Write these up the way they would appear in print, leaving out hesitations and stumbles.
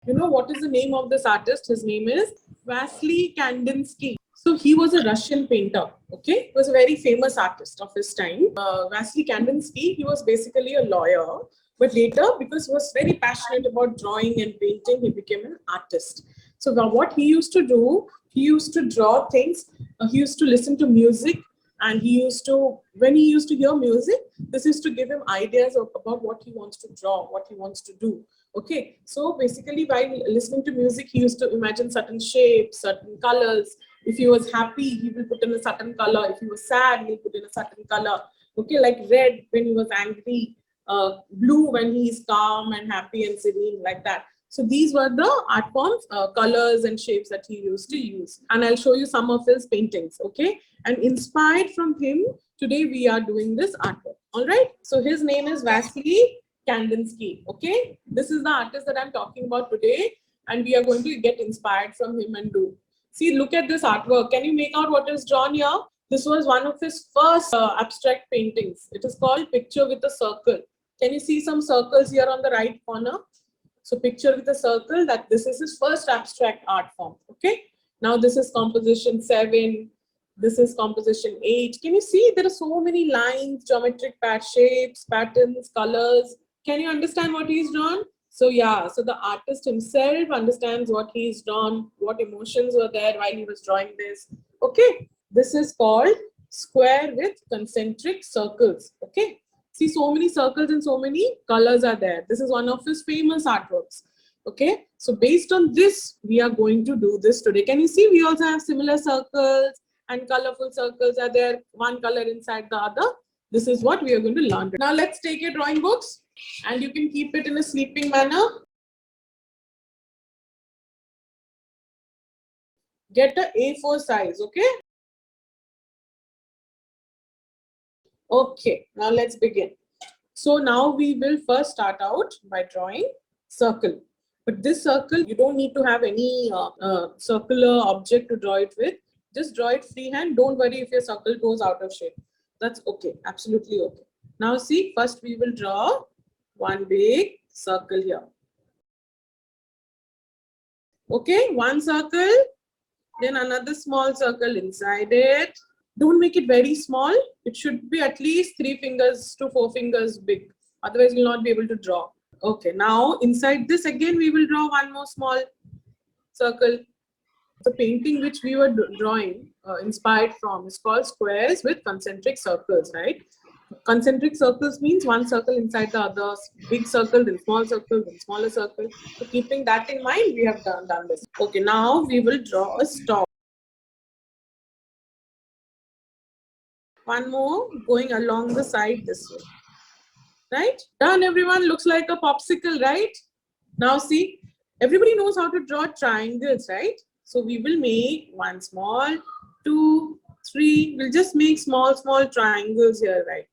You know what is the name of this artist? His name is Wassily Kandinsky. So he was a Russian painter. Okay, he was a very famous artist of his time. Wassily Kandinsky. He was basically a lawyer, but later, because he was very passionate about drawing and painting, he became an artist. So what he used to do, he used to draw things. He used to listen to music, and he used to, when he used to hear music, this used to give him ideas about what he wants to draw, what he wants to do. Okay, so basically while listening to music, he used to imagine certain shapes, certain colors. If he was happy, he will put in a certain color. If he was sad, he'll put in a certain color. Okay, like red when he was angry, blue when he is calm and happy and serene, like that. So these were the art forms, colors and shapes that he used to use. And I'll show you some of his paintings, okay? And inspired from him, today we are doing this artwork, all right? So his name is Wassily Kandinsky, okay? This is the artist that I'm talking about today, and we are going to get inspired from him and do. See, look at this artwork. Can you make out what is drawn here? This was one of his first abstract paintings. It is called Picture with a Circle. Can you see some circles here on the right corner? So picture with a circle, that this is his first abstract art form, okay? Now this is composition 7, this is composition 8. Can you see there are so many lines, geometric shapes, patterns, colors. Can you understand what he's drawn? So yeah, so the artist himself understands what he's drawn, what emotions were there while he was drawing this, okay? This is called square with concentric circles, okay? See, so many circles and so many colors are there. This is one of his famous artworks. Okay, so based on this, we are going to do this today. Can you see we also have similar circles and colorful circles are there, one color inside the other. This is what we are going to learn. Now let's take your drawing books and you can keep it in a sleeping manner. Get a A4 size, okay? Okay, now let's begin. So now we will first start out by drawing circle. But this circle, you don't need to have any circular object to draw it with. Just draw it freehand. Don't worry if your circle goes out of shape. That's okay, absolutely okay. Now see, first we will draw one big circle here. Okay, one circle, then another small circle inside it. Don't make it very small. It should be at least 3 fingers to 4 fingers big. Otherwise, you'll not be able to draw. Okay, now inside this again, we will draw one more small circle. The painting which we were drawing, inspired from, is called squares with concentric circles, right? Concentric circles means one circle inside the other, big circle, then small circle, then smaller circle. So keeping that in mind, we have done this. Okay, now we will draw a stalk. One more going along the side this way. Right? Done, everyone. Looks like a popsicle, right? Now see, everybody knows how to draw triangles, right? So we will make one small, 2, 3. We'll just make small triangles here, right?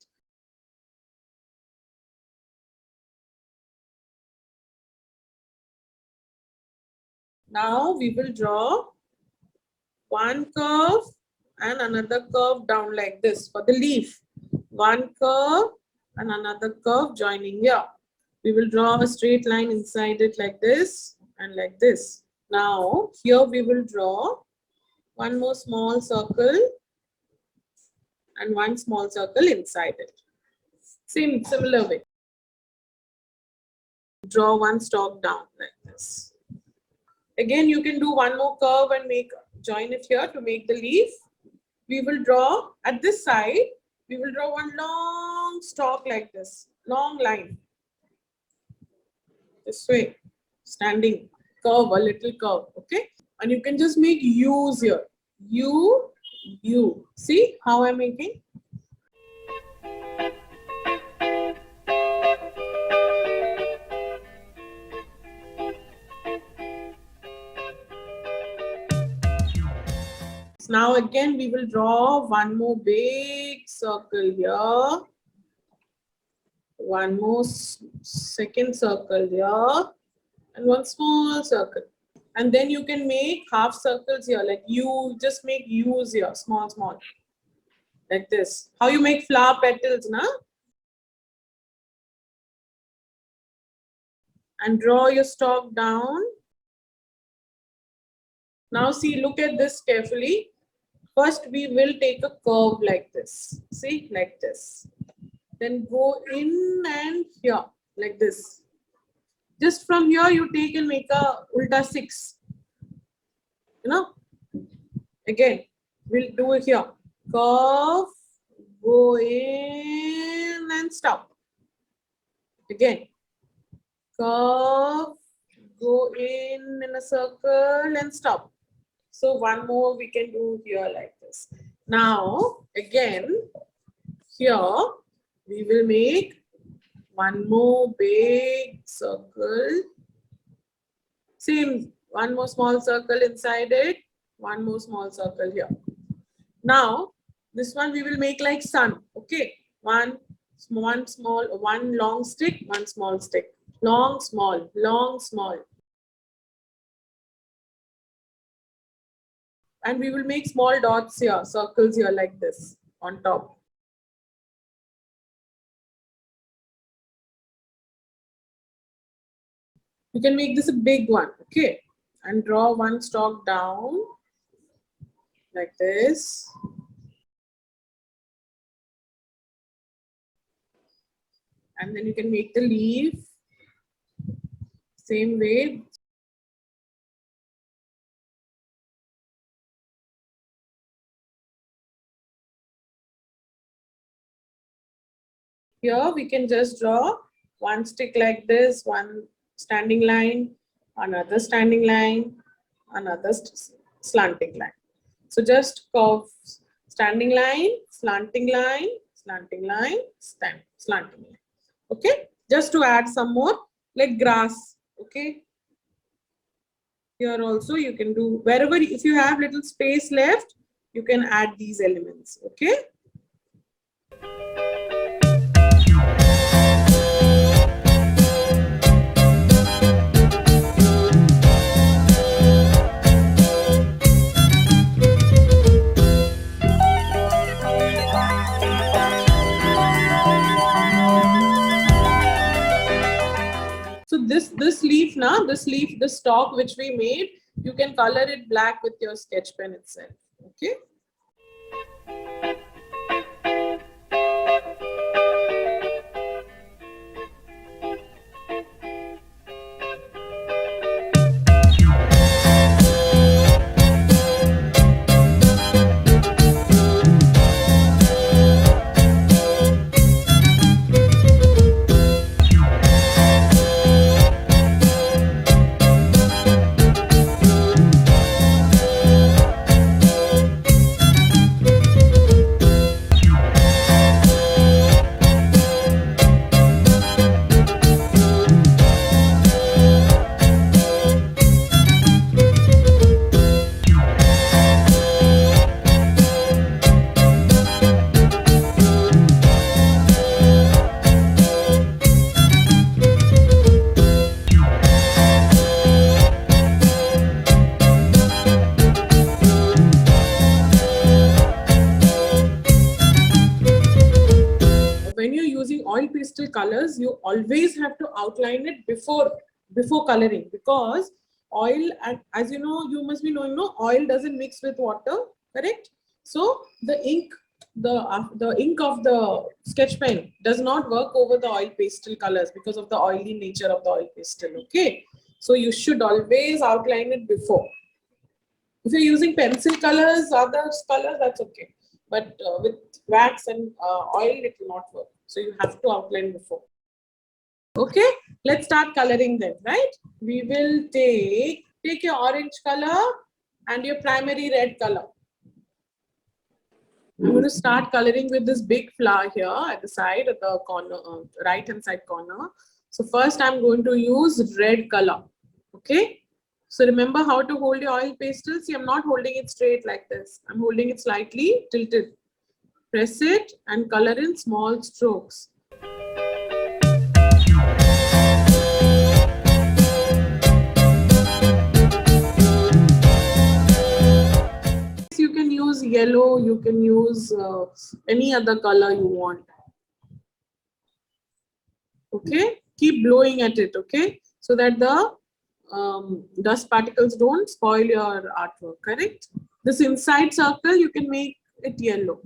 Now we will draw one curve and another curve down like this for the leaf. One curve and another curve joining here. We will draw a straight line inside it like this and like this. Now here we will draw one more small circle and one small circle inside it. Similar way. Draw one stalk down like this. Again, you can do one more curve and join it here to make the leaf. We will draw at this side, we will draw one long stalk like this, long line. This way, standing, curve, a little curve, okay? And you can just make U's here. U. See how I'm making? Now again, we will draw one more big circle here. One more second circle here. And one small circle. And then you can make half circles here. Like you just make U's here, small. Like this. How you make flower petals, na? And draw your stalk down Now see, look at this carefully. First, we will take a curve like this. See, like this. Then go in and here, like this. Just from here, you take and make a ulta 6. You know, again, we'll do it here. Curve, go in and stop. Again, curve, go in a circle and stop. So one more we can do here like this. Now, again, here we will make one more big circle. Same, one more small circle inside it, one more small circle here. Now, this one we will make like sun. Okay, one small, one long stick, one small stick. Long, small, long, small. And we will make small dots here, circles here like this on top. You can make this a big one, okay? And draw one stalk down like this. And then you can make the leaf same way. Here we can just draw one stick like this, one standing line, another standing line, another slanting line. So just curve, standing line, slanting line, slanting line, slanting line. Okay, just to add some more like grass. Okay, here also you can do wherever, if you have little space left, you can add these elements. Okay. So this leaf now, the stalk which we made, you can color it black with your sketch pen itself. Okay. When you're using oil pastel colors, you always have to outline it before coloring, because oil, and as you know, you must be knowing, no, oil doesn't mix with water, correct? So the ink of the sketch pen does not work over the oil pastel colors because of the oily nature of the oil pastel. Okay, so you should always outline it before. If you're using pencil colors, other colors, that's okay. But with wax and oil, it will not work. So you have to outline before. Okay, let's start coloring then, right? We will take your orange color and your primary red color. I'm going to start coloring with this big flower here at the side, at the corner, right hand side corner. So first I'm going to use red color. Okay. So remember how to hold your oil pastel. See, I'm not holding it straight like this. I'm holding it slightly tilted. Press it and color in small strokes. You can use yellow, you can use any other color you want. Okay, keep blowing at it, okay, so that the dust particles don't spoil your artwork, correct? This inside circle, you can make it yellow.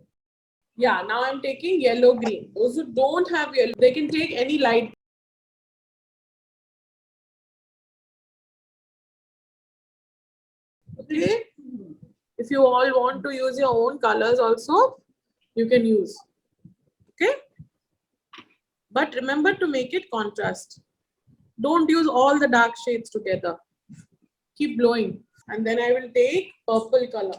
Yeah, now I'm taking yellow green. Those who don't have yellow, they can take any light. Okay. If you all want to use your own colors also, you can use. Okay. But remember to make it contrast. Don't use all the dark shades together. Keep blowing. And then I will take purple color.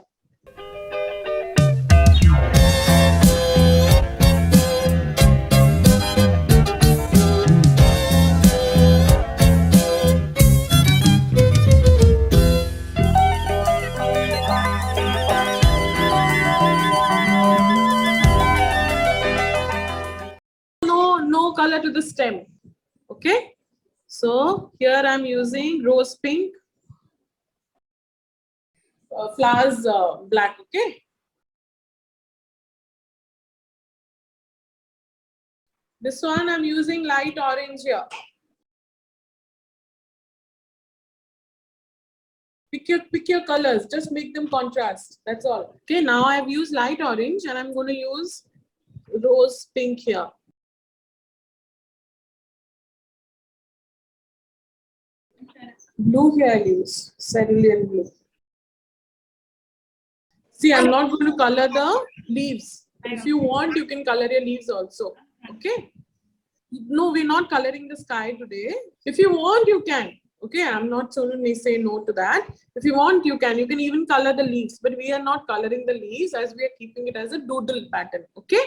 No color to the stem. Okay. So here I'm using rose pink, flowers black. Okay. This one I'm using light orange here. Pick your colors, just make them contrast. That's all. Okay, now I've used light orange and I'm going to use rose pink here. Blue here I'll use cerulean blue. See, I'm not going to color the leaves. If you want, you can color your leaves also. Okay. No, we're not coloring the sky today. If you want, you can. Okay, I'm not going to say no to that. If you want, you can. You can even color the leaves, but we are not coloring the leaves as we are keeping it as a doodle pattern. Okay.